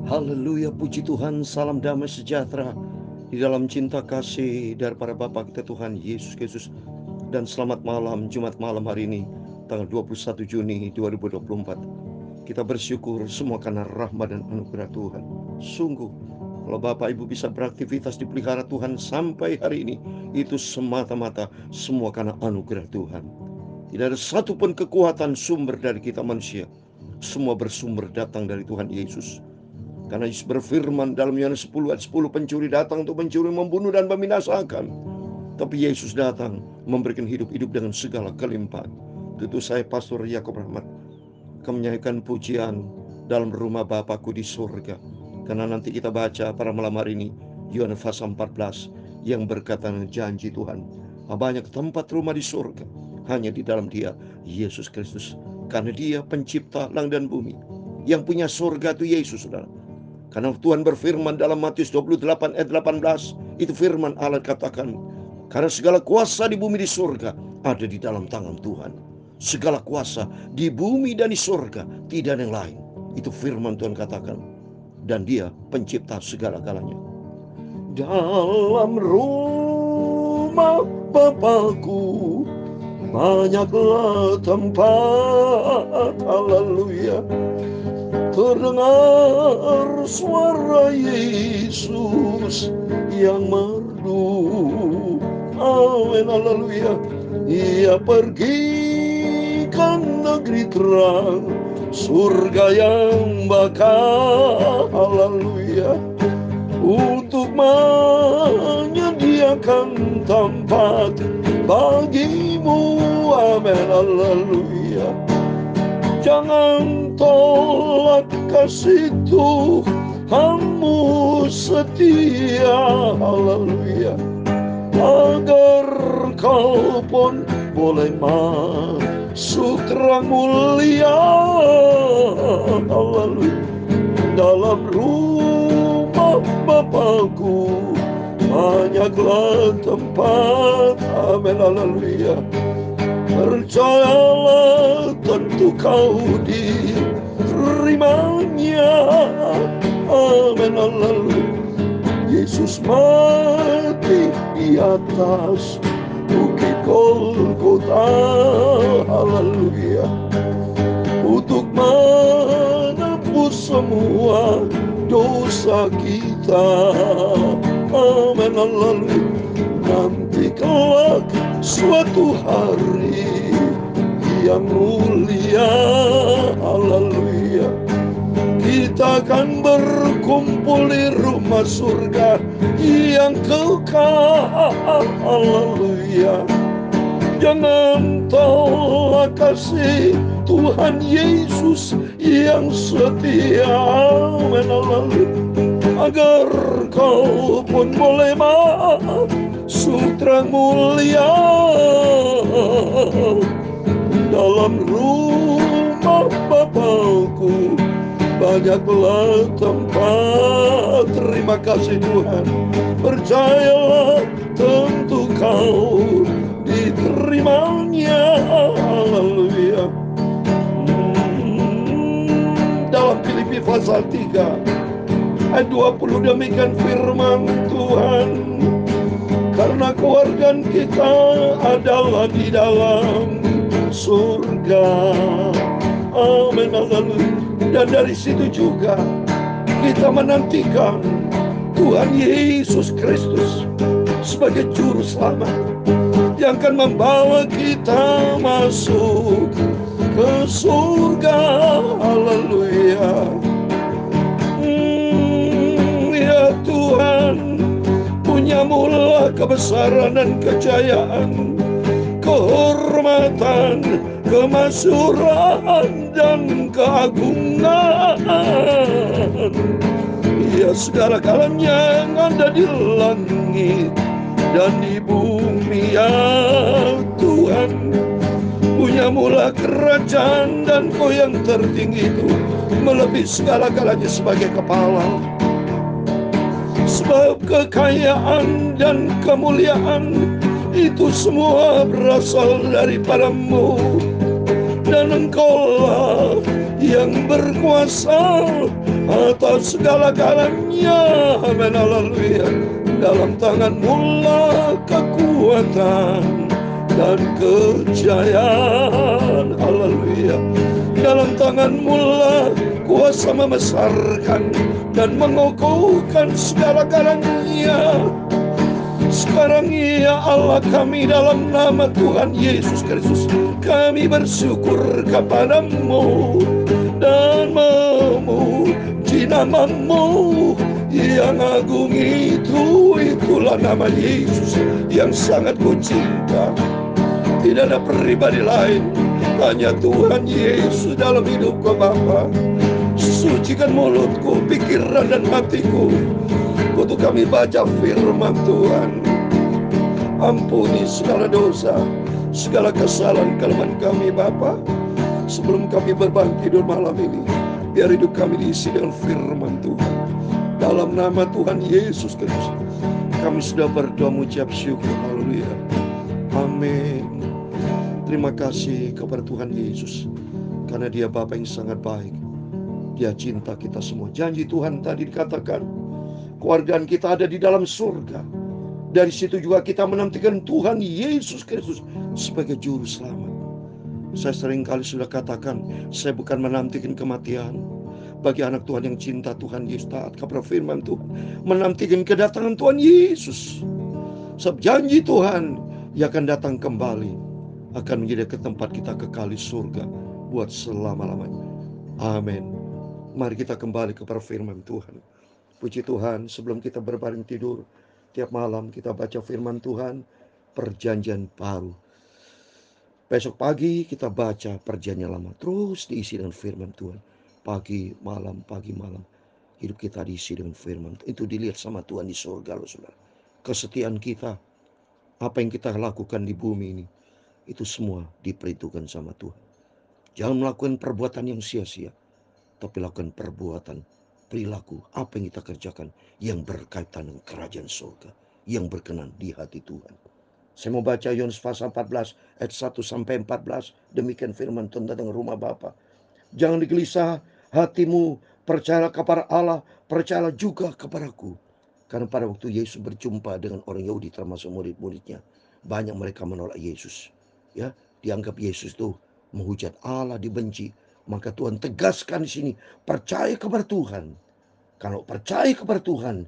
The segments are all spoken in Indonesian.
Haleluya, puji Tuhan, salam damai sejahtera di dalam cinta kasih daripada Bapa kita Tuhan Yesus Kristus. Dan selamat malam, Jumat malam hari ini, tanggal 21 Juni 2024. Kita bersyukur semua karena rahmat dan anugerah Tuhan. Sungguh, kalau Bapak Ibu bisa beraktivitas dipelihara Tuhan sampai hari ini, itu semata-mata semua karena anugerah Tuhan. Tidak ada satupun kekuatan sumber dari kita manusia. Semua bersumber datang dari Tuhan Yesus. Karena Yesus berfirman dalam Yohanes 10 ayat 10, pencuri datang untuk mencuri, membunuh dan membinasakan. Tapi Yesus datang memberikan hidup dengan segala kelimpahan. Itu saya Pastor Yakob Rahmat akan menyanyikan pujian dalam rumah Bapakku di surga. Karena nanti kita baca pada malam hari ini Yohanes pasal 14 yang berkata janji Tuhan, banyak tempat rumah di surga, hanya di dalam Dia, Yesus Kristus. Karena Dia pencipta langit dan bumi. Yang punya surga itu Yesus, saudara. Karena Tuhan berfirman dalam Matius 28 ayat 18, itu firman Allah katakan, karena segala kuasa di bumi di surga ada di dalam tangan Tuhan. Segala kuasa di bumi dan di surga, tidak ada yang lain. Itu firman Tuhan katakan. Dan Dia pencipta segala-galanya. Dalam rumah Bapakku banyaklah tempat, haleluya. Terdengar suara Yesus yang merdu. Amin, haleluya. Ia pergi ke negeri terang, surga yang bakal, haleluya, untuk menyediakan tempat bagimu. Amin, haleluya. Jangan tolak kasih Tuhanmu setia, haleluya, agar kau pun boleh masuk terang mulia, haleluya. Dalam rumah Bapakku banyaklah tempat, amin, haleluya. Percayalah tentu kau diterimanya, amin, haleluya. Yesus mati di atas bukit Golgota, haleluya, untuk menebus semua dosa kita, amin, haleluya. Nanti kelak suatu hari yang mulia, haleluya, kita akan berkumpul di rumah surga yang kekal, haleluya. Jangan tolak kasih Tuhan Yesus yang setia, amin, haleluya, agar kau pun boleh masuk terang mulia. Dalam rumah Bapakku banyaklah tempat. Terima kasih Tuhan. Percayalah tentu kau diterimanya, haleluya. Dalam Filipi pasal 3 ayat 20 demikian firman Tuhan, karena keluarga kita adalah di dalam surga, amin, haleluya. Dan dari situ juga kita menantikan Tuhan Yesus Kristus sebagai juru selamat yang akan membawa kita masuk ke surga, haleluya. Ya Tuhan, punyamulah kebesaran dan kejayaan, kehormatan, kemasyhuran dan keagungan. Ya segala galanya yang ada di langit dan di bumi, ya Tuhan. Punyamulah kerajaan dan Kau yang tertinggi itu melebihi segala-galanya sebagai kepala. Sebab kekayaan dan kemuliaan itu semua berasal daripada-Mu, dan Engkaulah yang berkuasa atas segala-galanya. Amin, haleluya. Dalam tangan-Mu lah kekuatan dan kejayaan. Haleluya. Dalam tangan-Mu lah kuasa membesarkan dan mengokohkan segala-galanya. Sekarang ya Allah kami, dalam nama Tuhan Yesus Kristus, kami bersyukur kepadamu dan memuji nama-Mu yang agung itu. Itulah nama Yesus yang sangat ku cinta. Tidak ada pribadi lain, hanya Tuhan Yesus dalam hidupku Bapa. Sucikan mulutku, pikiran dan hatiku untuk kami baca firman Tuhan. Ampuni segala dosa, segala kesalahan kelemahan kami Bapa. Sebelum kami berbaring tidur malam ini, biar hidup kami diisi dengan firman Tuhan. Dalam nama Tuhan Yesus Kristus, kami sudah berdoa mengucap syukur. Haleluya. Amin. Terima kasih kepada Tuhan Yesus, karena Dia Bapa yang sangat baik. Dia cinta kita semua. Janji Tuhan tadi dikatakan, keluargaan kita ada di dalam surga. Dari situ juga kita menantikan Tuhan Yesus Kristus sebagai juru selamat. Saya seringkali sudah katakan, saya bukan menantikan kematian. Bagi anak Tuhan yang cinta Tuhan Yesus, taat kepada firman Tuhan, menantikan kedatangan Tuhan Yesus. Sebab janji Tuhan, Ia akan datang kembali, akan menjadi tempat kita kekal di surga buat selama-lamanya. Amin. Mari kita kembali kepada firman Tuhan. Puji Tuhan, sebelum kita berbaring tidur, tiap malam kita baca firman Tuhan, perjanjian baru. Besok pagi kita baca perjanjian lama, terus diisi dengan firman Tuhan. Pagi, malam, hidup kita diisi dengan firman. Itu dilihat sama Tuhan di surga loh saudara. Kesetiaan kita, apa yang kita lakukan di bumi ini, itu semua diperhitungkan sama Tuhan. Jangan melakukan perbuatan yang sia-sia, tapi lakukan perbuatan, perilaku, apa yang kita kerjakan yang berkaitan dengan kerajaan surga, yang berkenan di hati Tuhan. Saya mau baca Yohanes pasal 14 ayat 1 sampai 14. Demikian firman Tuhan tentang rumah Bapa. Jangan digelisah hatimu, percayalah kepada Allah, percayalah juga kepadaku. Karena pada waktu Yesus berjumpa dengan orang Yahudi termasuk murid-muridnya, banyak mereka menolak Yesus. Ya, dianggap Yesus itu menghujat Allah, dibenci. Maka Tuhan tegaskan di sini, percaya kepada Tuhan. Kalau percaya kepada Tuhan,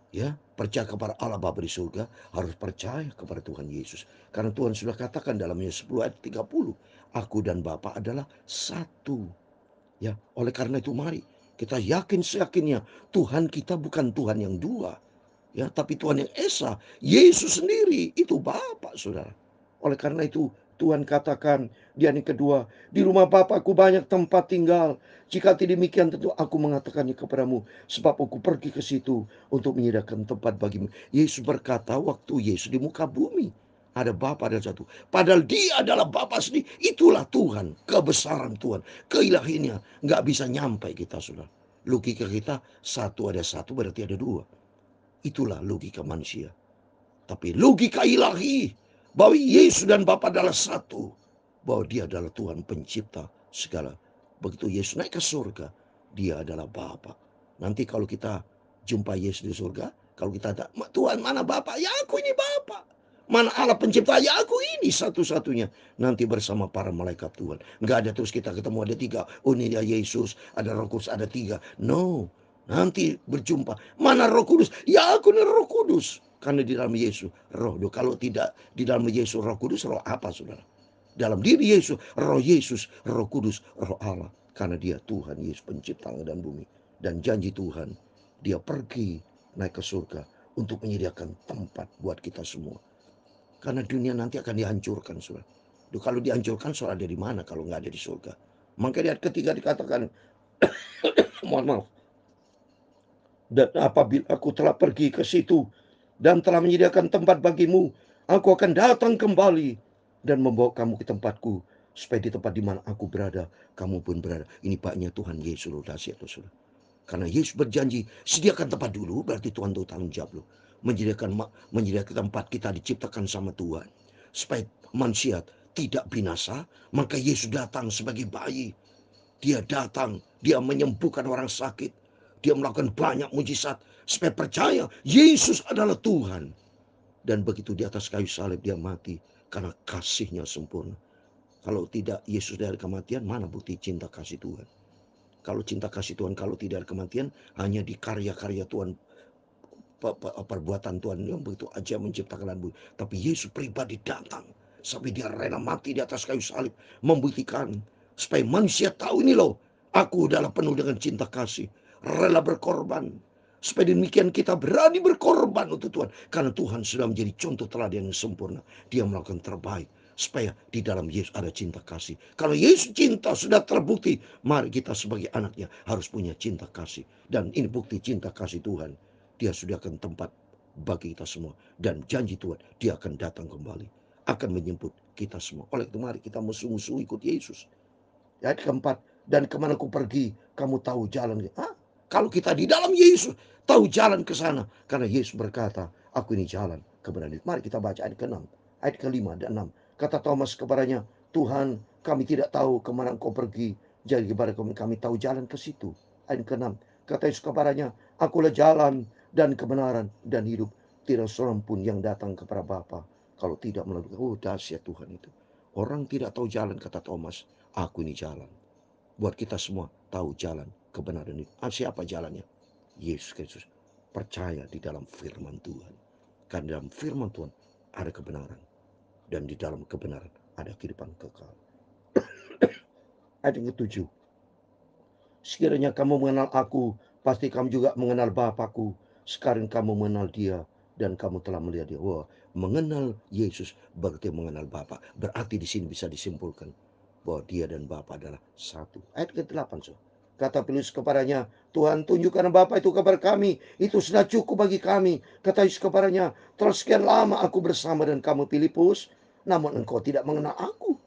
ya, percaya kepada Allah Bapa di surga, harus percaya kepada Tuhan Yesus. Karena Tuhan sudah katakan dalam Yohanes 10 ayat 30, aku dan Bapa adalah satu. Ya, oleh karena itu mari kita yakin seyakinnya Tuhan kita bukan Tuhan yang dua, ya, tapi Tuhan yang esa. Yesus sendiri itu Bapa, saudara. Oleh karena itu Tuhan katakan di ayat kedua, di rumah Bapakku banyak tempat tinggal. Jika tidak demikian tentu aku mengatakannya kepadamu, sebab aku pergi ke situ untuk menyediakan tempat bagimu. Yesus berkata waktu Yesus di muka bumi, ada Bapa, ada satu. Padahal Dia adalah Bapa sendiri. Itulah Tuhan, kebesaran Tuhan, keilahiannya. Nggak bisa nyampe kita, saudara. Logika kita satu ada satu berarti ada dua. Itulah logika manusia. Tapi logika ilahi, bahwa Yesus dan Bapa adalah satu, bahwa Dia adalah Tuhan pencipta segala. Begitu Yesus naik ke surga, Dia adalah Bapa. Nanti kalau kita jumpa Yesus di surga, kalau kita ada, Tuhan mana Bapa? Ya aku ini Bapa. Mana Allah pencipta? Ya aku ini satu-satunya. Nanti bersama para malaikat Tuhan. Nggak ada terus kita ketemu ada tiga. Oh ini dia Yesus, ada Roh Kudus, ada tiga. No. Nanti berjumpa. Mana Roh Kudus? Ya aku ini Roh Kudus. Karena di dalam Yesus roh. Kalau tidak di dalam Yesus Roh Kudus, roh apa saudara? Dalam diri Yesus, Roh Kudus, Roh Allah. Karena Dia Tuhan Yesus pencipta langit dan bumi. Dan janji Tuhan, Dia pergi naik ke surga untuk menyediakan tempat buat kita semua. Karena dunia nanti akan dihancurkan, saudara. Kalau dihancurkan, saudara ada di mana kalau nggak ada di surga? Maka di ayat ketiga dikatakan, mohon maaf. Dan apabila aku telah pergi ke situ dan telah menyediakan tempat bagimu, aku akan datang kembali dan membawa kamu ke tempatku, supaya di tempat di mana aku berada, kamu pun berada. Ini paknya Tuhan Yesus loh, dahsyat loh, saudara. Karena Yesus berjanji, sediakan tempat dulu, berarti Tuhan tahu tanggung jawab loh. Menyediakan tempat kita diciptakan sama Tuhan, supaya manusia tidak binasa. Maka Yesus datang sebagai bayi, Dia datang, dia menyembuhkan orang sakit. Dia melakukan banyak mujizat supaya percaya Yesus adalah Tuhan. Dan begitu di atas kayu salib dia mati karena kasihnya sempurna. Kalau tidak Yesus dari kematian, mana bukti cinta kasih Tuhan? Kalau cinta kasih Tuhan, kalau tidak ada kematian, hanya di karya-karya Tuhan, perbuatan Tuhan yang begitu aja menciptakan bumi. Tapi Yesus pribadi datang sampai dia rela mati di atas kayu salib, membuktikan supaya manusia tahu ini loh, aku adalah penuh dengan cinta kasih, rela berkorban. Supaya demikian kita berani berkorban untuk Tuhan, karena Tuhan sudah menjadi contoh teladan yang sempurna. Dia melakukan terbaik supaya di dalam Yesus ada cinta kasih. Kalau Yesus cinta sudah terbukti, mari kita sebagai anaknya harus punya cinta kasih. Dan ini bukti cinta kasih Tuhan. Dia sediakan tempat bagi kita semua. Dan janji Tuhan, dia akan datang kembali. Akan menjemput kita semua. Oleh itu mari kita musuh-musuh ikut Yesus. Ayat keempat, dan kemana ku pergi, kamu tahu jalan. Kalau kita di dalam Yesus, tahu jalan ke sana. Karena Yesus berkata, aku ini jalan kebenaran. Mari kita baca ayat ke-6. Ayat ke-5 dan 6. Kata Thomas kepadanya, Tuhan, kami tidak tahu kemana engkau pergi. Jadi kepada kami tahu jalan ke situ. Ayat ke-6. Kata Yesus kepadanya, akulah jalan dan kebenaran dan hidup. Tidak seorang pun yang datang kepada Bapa kalau tidak melalui. Oh, dahsyat Tuhan itu. Orang tidak tahu jalan, kata Thomas. Aku ini jalan. Buat kita semua tahu jalan kebenaran itu. Siapa jalannya? Yesus Kristus. Percaya di dalam firman Tuhan. Karena dalam firman Tuhan ada kebenaran. Dan di dalam kebenaran ada kehidupan kekal. Ayat yang ke-7. Sekiranya kamu mengenal aku, pasti kamu juga mengenal Bapakku. Sekarang kamu mengenal dia dan kamu telah melihat dia. Wah, mengenal Yesus berarti mengenal Bapa. Berarti di sini bisa disimpulkan bahwa dia dan Bapa adalah satu. Ayat ke-8. So. Kata Filipus kepadanya, Tuhan tunjukkan Bapa itu kepada kami. Itu sudah cukup bagi kami. Kata Yesus kepadanya, telah sekian lama aku bersama dengan kamu Filipus, namun engkau tidak mengenal aku.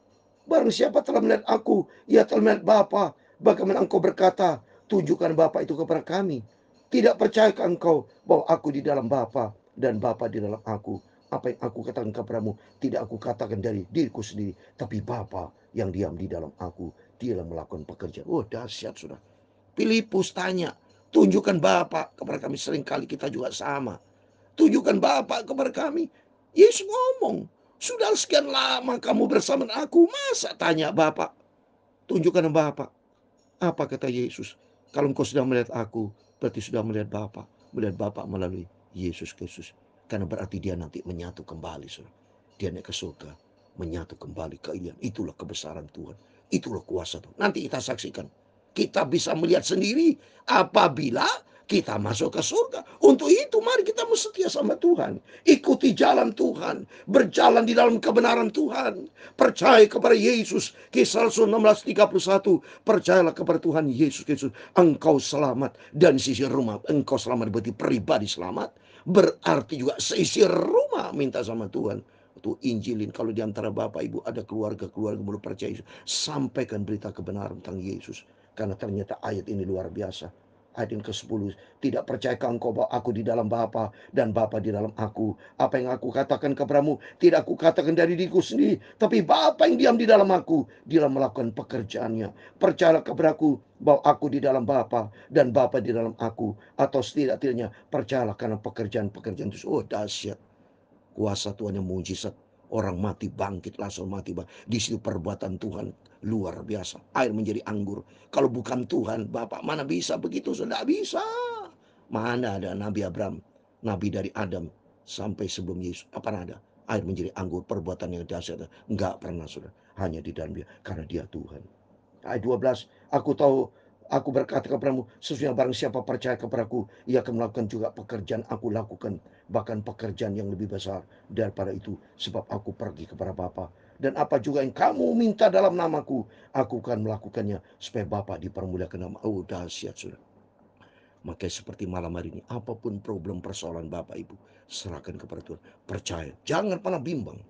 Barang siapa telah melihat aku, ia telah melihat Bapa. Bagaimana engkau berkata, tunjukkan Bapa itu kepada kami? Tidak percayakah engkau bahwa aku di dalam Bapa dan Bapa di dalam aku? Apa yang aku katakan kepadamu, tidak aku katakan dari diriku sendiri, tapi Bapa yang diam di dalam aku, dia yang melakukan pekerjaan. Oh, dahsyat sudah. Filipus tanya, tunjukkan Bapa kepada kami. Seringkali kita juga sama. Tunjukkan Bapa kepada kami. Yesus ngomong, sudah sekian lama kamu bersama aku, masa tanya Bapa? Tunjukkan Bapa. Apa kata Yesus? Kalau engkau sudah melihat aku, berarti sudah melihat Bapa. Melihat Bapa melalui Yesus Kristus. Karena berarti dia nanti menyatu kembali. Saudara. Dia naik ke surga. Menyatu kembali keilian. Itulah kebesaran Tuhan. Itulah kuasa Tuhan. Nanti kita saksikan. Kita bisa melihat sendiri apabila kita masuk ke surga. Untuk itu mari kita setia sama Tuhan. Ikuti jalan Tuhan. Berjalan di dalam kebenaran Tuhan. Percaya kepada Yesus. Kisah Rasul 16:31. Percayalah kepada Tuhan Yesus Kristus. Engkau selamat. Dan sisi rumah. Engkau selamat berarti pribadi selamat. Berarti juga seisi rumah minta sama Tuhan. Itu injilin. Kalau di antara bapak ibu ada keluarga-keluarga belum percaya Yesus, sampaikan berita kebenaran tentang Yesus. Karena ternyata ayat ini luar biasa. Ayat yang ke-10. Tidak percayakah engkau bahwa aku di dalam Bapa dan Bapa di dalam aku? Apa yang aku katakan kepadamu tidak aku katakan dari diriku sendiri, tapi Bapa yang diam di dalam aku, dia melakukan pekerjaannya. Percayalah kepadaku bahwa aku di dalam Bapa dan Bapa di dalam aku, atau setidak-tidaknya percayalah karena pekerjaan-pekerjaan itu. Oh, dahsyat. Kuasa Tuhan yang mujizat. Orang mati bangkit, langsung mati bangkit. Di situ perbuatan Tuhan luar biasa. Air menjadi anggur. Kalau bukan Tuhan, Bapak mana bisa begitu? Sudah bisa. Mana ada Nabi Abraham, Nabi dari Adam sampai sebelum Yesus. Apa ada? Air menjadi anggur, perbuatan yang dahsyat. Enggak pernah, sudah. Hanya di dalam dia. Karena dia Tuhan. Ayat 12, aku berkata kepadamu, sesungguhnya barang siapa percaya kepadaku, ia akan melakukan juga pekerjaan aku lakukan, bahkan pekerjaan yang lebih besar daripada itu, sebab aku pergi kepada Bapa. Dan apa juga yang kamu minta dalam namaku, aku akan melakukannya, supaya Bapa dipermuliakan nama. Oh, dahsyat sudah. Maka seperti malam hari ini, apapun problem persoalan Bapak Ibu, serahkan kepada Tuhan. Percaya, jangan pernah bimbang.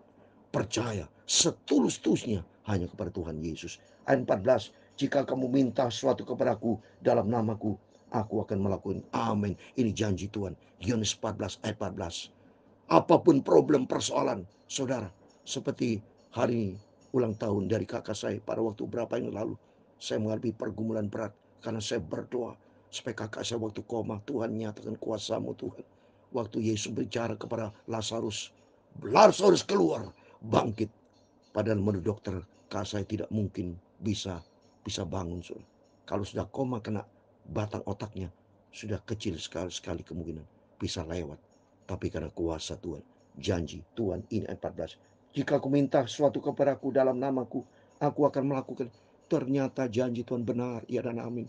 Percaya setulus-tulusnya hanya kepada Tuhan Yesus. Ayat 14, jika kamu minta sesuatu kepadaku dalam namaku, aku akan melakukan. Amin. Ini janji Tuhan. Yohanes 14 ayat 14. Apapun problem persoalan, saudara, seperti hari ini ulang tahun dari kakak saya pada waktu berapa yang lalu. Saya mengalami pergumulan berat karena saya berdoa supaya kakak saya waktu koma, Tuhan nyatakan kuasa-Mu Tuhan. Waktu Yesus bicara kepada Lazarus, Lazarus keluar, bangkit. Padahal menurut dokter, kakak saya tidak mungkin bisa bangun. Saudara. Kalau sudah koma kena batang otaknya, sudah kecil sekali kemungkinan bisa lewat. Tapi karena kuasa Tuhan, janji Tuhan ini ayat 14. Jika aku minta sesuatu kepadaku dalam namaku, aku akan melakukan. Ternyata janji Tuhan benar, ya dan amin.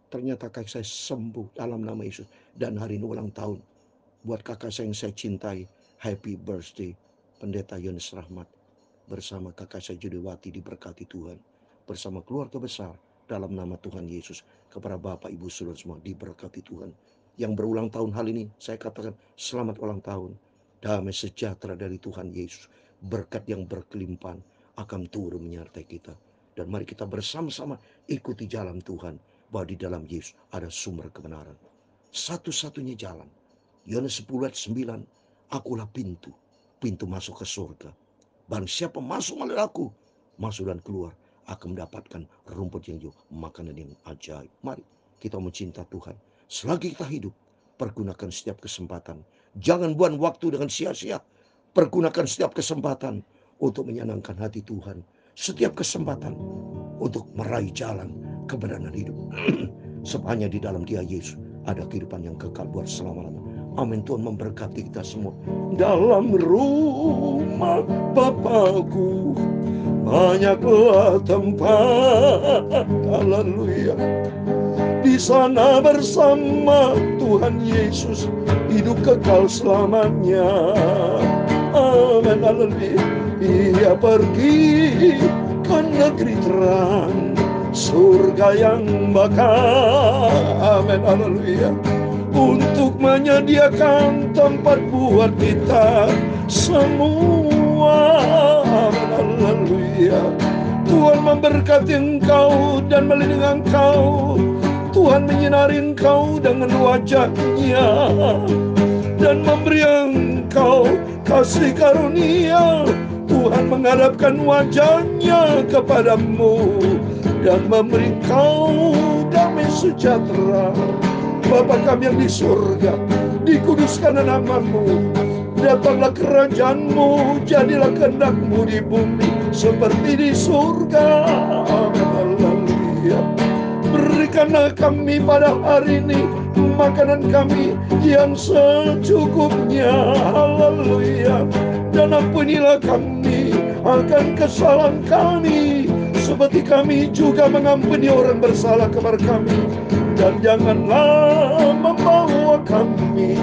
Ternyata kakak saya sembuh dalam nama Yesus. Dan hari ini ulang tahun. Buat kakak saya yang saya cintai, happy birthday, Pendeta Yones Rahmat. Bersama kakak saya Judiwati diberkati Tuhan. Bersama keluarga besar dalam nama Tuhan Yesus. Kepada Bapak, Ibu, Saudara semua diberkati Tuhan. Yang berulang tahun hal ini, saya katakan selamat ulang tahun. Damai sejahtera dari Tuhan Yesus. Berkat yang berkelimpahan akan turun menyertai kita. Dan mari kita bersama-sama ikuti jalan Tuhan. Bahwa di dalam Yesus ada sumber kebenaran. Satu-satunya jalan. Yohanes 10 ayat 9. Akulah pintu. Pintu masuk ke surga. Barang siapa masuk melalui aku, masuk dan keluar, akan mendapatkan rumput yang hijau, makanan yang ajaib. Mari kita mencinta Tuhan. Selagi kita hidup, pergunakan setiap kesempatan. Jangan buang waktu dengan sia-sia. Pergunakan setiap kesempatan untuk menyenangkan hati Tuhan. Setiap kesempatan untuk meraih jalan kebenaran hidup. Sebab hanya di dalam Dia Yesus ada kehidupan yang kekal buat selama-lamanya. Amin. Tuhan memberkati kita semua. Dalam rumah Bapakku banyaklah tempat. Haleluya. Di sana bersama Tuhan Yesus hidup kekal selamanya. Amin. Haleluya. Ia pergi ke negeri terang, surga yang bakal. Amin. Haleluya. Untuk menyediakan tempat buat kita semua. Amin. Haleluya. Tuhan memberkati engkau dan melindungi engkau. Tuhan menyinari engkau dengan wajah-Nya dan memberi engkau kasih karunia. Tuhan menghadapkan wajah-Nya kepadamu dan memberi engkau damai sejahtera. Bapa kami yang di surga, dikuduskan nama-Mu. Datanglah kerajaan-Mu, jadilah kehendak-Mu di bumi seperti di surga. Haleluya. Berikanlah kami pada hari ini makanan kami yang secukupnya. Haleluya. Dan ampunilah kami akan kesalahan kami, seperti kami juga mengampuni orang bersalah kepada kami. Dan janganlah membawa kami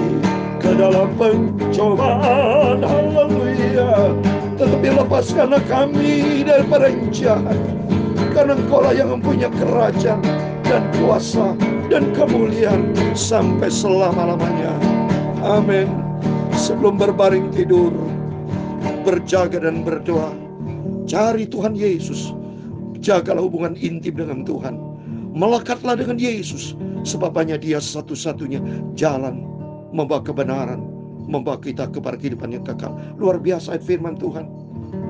ke dalam pencobaan. Haleluya. Tetapi lepaskanlah kami daripada yang jahat, karena Engkaulah yang mempunyai kerajaan dan kuasa dan kemuliaan sampai selama-lamanya. Amin. Sebelum berbaring tidur, berjaga dan berdoa. Cari Tuhan Yesus. Jagalah hubungan intim dengan Tuhan. Melekatlah dengan Yesus. Sebab hanya Dia satu-satunya jalan membawa kebenaran, membawa kita kepada kehidupan yang kekal. Luar biasa firman Tuhan.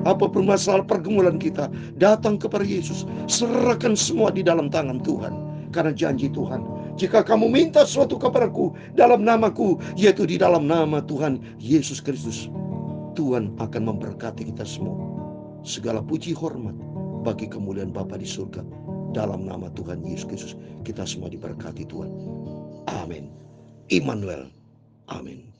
Apapun masalah pergumulan kita, datang kepada Yesus. Serahkan semua di dalam tangan Tuhan. Karena janji Tuhan, jika kamu minta sesuatu kepadaku dalam namaku, yaitu di dalam nama Tuhan Yesus Kristus, Tuhan akan memberkati kita semua. Segala puji hormat bagi kemuliaan Bapa di surga. Dalam nama Tuhan Yesus Kristus, kita semua diberkati Tuhan. Amin. Immanuel. Amin.